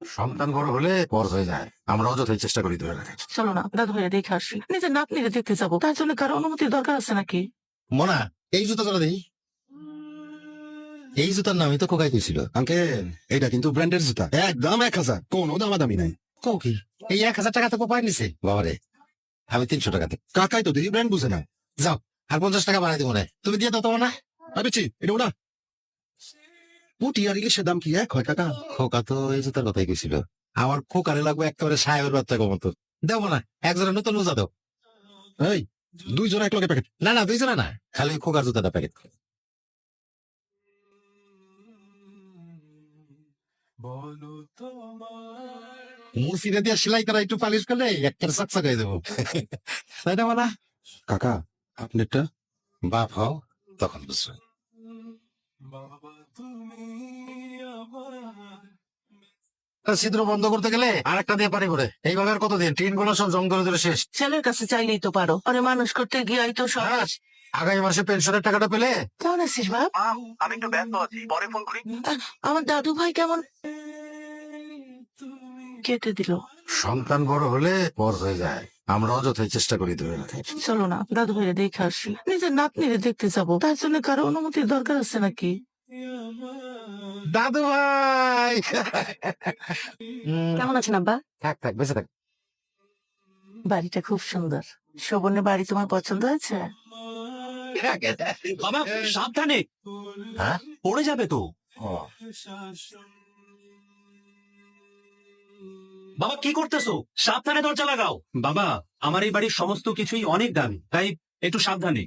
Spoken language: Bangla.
সন্তান বড় হলে পর হয়ে যায়, আমরা অযথাই চেষ্টা করি ধরে রাখার। চলো না দাদু ভাইয়া দেখে আসি, নিজের নাতনিরে দেখতে যাবো, তার জন্য কারো অনুমতির দরকার আছে নাকি? মনা, এই জুতা চলে দেই। এই জুতার নামই তো খোকাই কইছিল। আঙ্কেল, এটা কিন্তু ব্র্যান্ডের জুতা, একদম 1000, কোনো দামাদামি নাই। কও কি এই 1000 টাকা তো পাই নিছে? বাবারে, আমি 300 টাকা দেব। কাকাই তো দেখি ব্র্যান্ড বুঝে না। যাও, আর 50 টাকা বাড়াই দেবো না, তুমি দিয়ে দাও তো না। আমি এটা ওটা পুটি আর ইলিশের দাম কি এক হয় কাকা? খোকা তো এই জুতার কথাই কইছিল। আমার খোকারে লাগবে একেবারে সাহেবের বাচ্চা মতো। দেবো না, একজনের নতুন মোজা দাও। এই 2 জন এক লগে প্যাকেট। না না, 2 জনা না, খালি ওই খোকার জুতাটা প্যাকেট। মুর্শিদা দিয়ে সেলাই করা একটু পালিশ করলে একটা সাকসা করে দেবো, তাই না মানা? কাকা আপনারটা? বাপ হও তখন বুঝবে। ছিদ্র বন্ধ করতে গেলে আর একটা দিয়ে পানি করে, এইভাবে আর কতদিন? টিন গুলো সব জং ধরে ধরে শেষ। ছেলের কাছে চাইলেই তো পারো, আরে মানুষ করতে গিয়াই তো সহজ। আগামী মাসে পেনশনের টাকাটা পেলে। কেমন আছিস বাপ? আমি একটু ব্যস্ত আছি, পরে ফোন করি। আমার দাদু ভাই কেমন? কেটে দিল। সন্তান বড় হলে পর হয়ে যায়, আমরা অযথাই চেষ্টা করি ধরে রাখার। চলো না দাদু ভাইয়া দেখে আসি, নিজের নাতনিরে দেখতে যাবো, তার জন্য কারো অনুমতির দরকার আছে নাকি? দাদু ভাই, কেমন আছেন আব্বা? থাক থাক, বেঁচে থাক। বাড়িটা খুব সুন্দর। শোভনের বাড়ি তোমার পছন্দ হয়েছে? বাবা সাবধানে, হ্যাঁ, পড়ে যাবে তো। ও, বাবা কি করতেছো? সাবধানে দরজা লাগাও। বাবা, আমার এই বাড়ির সমস্ত কিছুই অনেক দামি, তাই একটু সাবধানে।